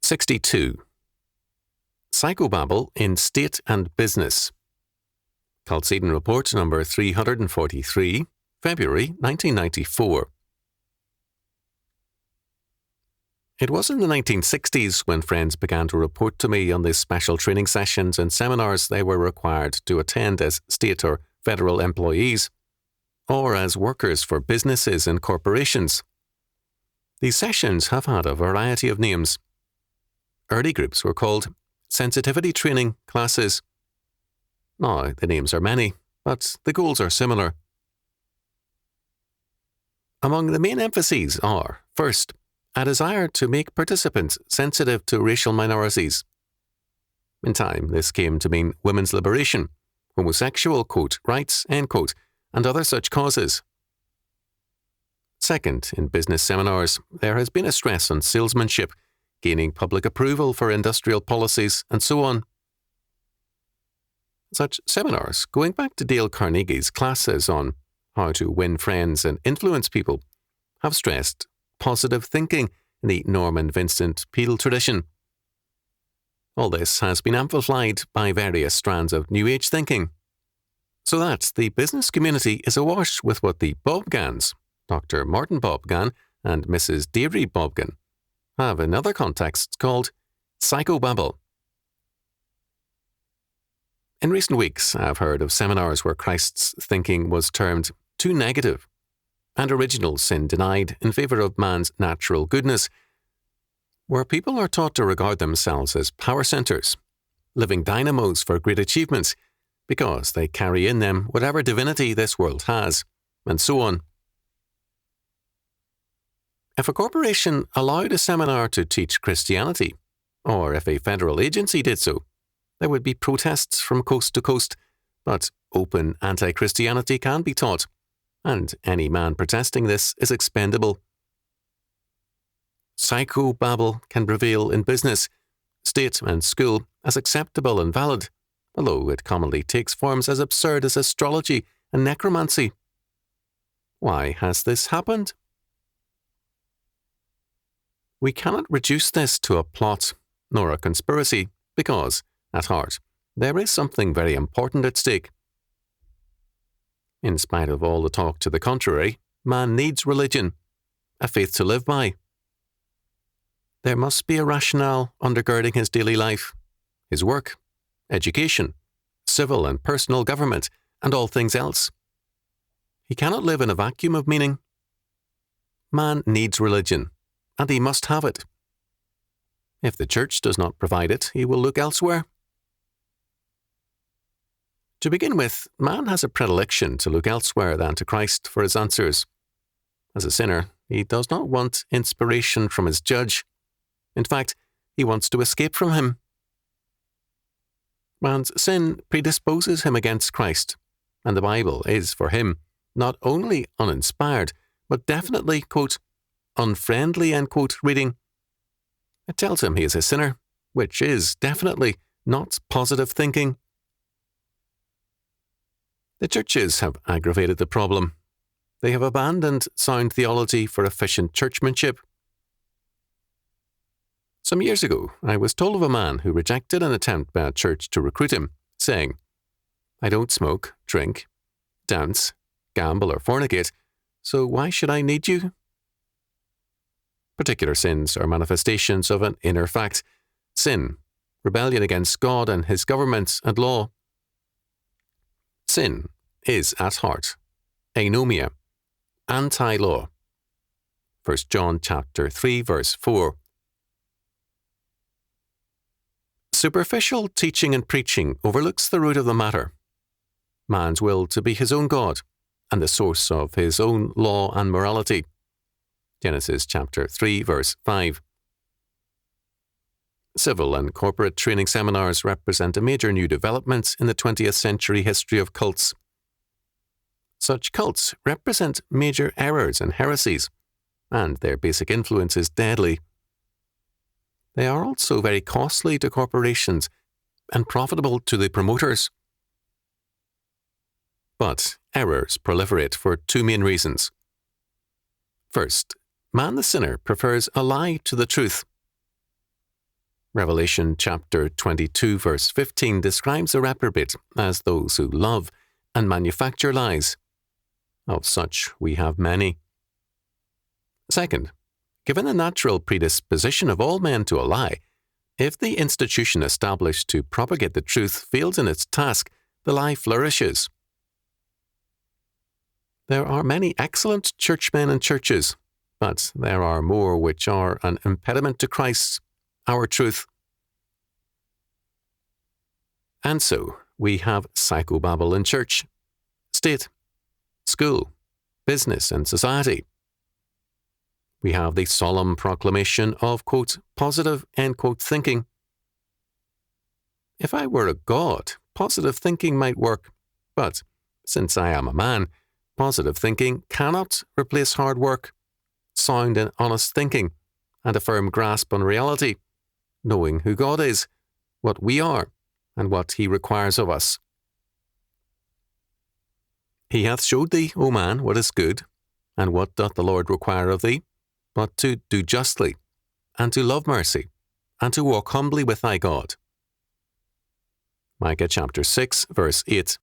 62. Psychobabble in State and Business. Chalcedon Report number 343, February 1994. It was in the 1960s when friends began to report to me on the special training sessions and seminars they were required to attend as state or federal employees, or as workers for businesses and corporations. These sessions have had a variety of names. Early groups were called sensitivity training classes. Now, the names are many, but the goals are similar. Among the main emphases are, first, a desire to make participants sensitive to racial minorities. In time, this came to mean women's liberation, homosexual rights, and other such causes. Second, in business seminars, there has been a stress on salesmanship, gaining public approval for industrial policies, and so on. Such seminars, going back to Dale Carnegie's classes on how to win friends and influence people, have stressed positive thinking in the Norman Vincent Peale tradition. All this has been amplified by various strands of New Age thinking, so that the business community is awash with what the Bobgans, Dr. Martin Bobgan and Mrs. Deirdre Bobgan, have in other contexts called Psychobabble. In recent weeks, I've heard of seminars where Christ's thinking was termed too negative, and original sin denied in favour of man's natural goodness, where people are taught to regard themselves as power centres, living dynamos for great achievements, because they carry in them whatever divinity this world has, and so on. If a corporation allowed a seminar to teach Christianity, or if a federal agency did so, there would be protests from coast to coast, but open anti-Christianity can be taught, and any man protesting this is expendable. Psychobabble can prevail in business, state and school as acceptable and valid, although it commonly takes forms as absurd as astrology and necromancy. Why has this happened? We cannot reduce this to a plot, nor a conspiracy, because, at heart, there is something very important at stake. In spite of all the talk to the contrary, man needs religion, a faith to live by. There must be a rationale undergirding his daily life, his work, education, civil and personal government, and all things else. He cannot live in a vacuum of meaning. Man needs religion, and he must have it. If the church does not provide it, he will look elsewhere. To begin with, man has a predilection to look elsewhere than to Christ for his answers. As a sinner, he does not want inspiration from his judge. In fact, he wants to escape from him. Man's sin predisposes him against Christ, and the Bible is, for him, not only uninspired, but definitely, unfriendly, reading. It tells him he is a sinner, which is definitely not positive thinking. The churches have aggravated the problem. They have abandoned sound theology for efficient churchmanship. Some years ago, I was told of a man who rejected an attempt by a church to recruit him, saying, "I don't smoke, drink, dance, gamble or fornicate, so why should I need you?" Particular sins are manifestations of an inner fact: sin, rebellion against God and his government and law. Sin is at heart anomia, anti-law. 1 John chapter 3, verse 4. Superficial teaching and preaching overlooks the root of the matter: man's will to be his own God and the source of his own law and morality. Genesis chapter 3, verse 5. Civil and corporate training seminars represent a major new development in the 20th century history of cults. Such cults represent major errors and heresies, and their basic influence is deadly. They are also very costly to corporations and profitable to the promoters. But errors proliferate for two main reasons. First, man the sinner prefers a lie to the truth. Revelation chapter 22 verse 15 describes the reprobate as those who love and manufacture lies. Of such we have many. Second, given the natural predisposition of all men to a lie, if the institution established to propagate the truth fails in its task, the lie flourishes. There are many excellent churchmen and churches, but there are more which are an impediment to Christ, our truth. And so, we have psychobabble in church, state, school, business, and society. We have the solemn proclamation of, quote, positive, end quote, thinking. If I were a god, positive thinking might work, but since I am a man, positive thinking cannot replace hard work, sound and honest thinking, and a firm grasp on reality, knowing who God is, what we are, and what He requires of us. He hath showed thee, O man, what is good, and what doth the Lord require of thee, but to do justly, and to love mercy, and to walk humbly with thy God. Micah chapter 6, verse 8.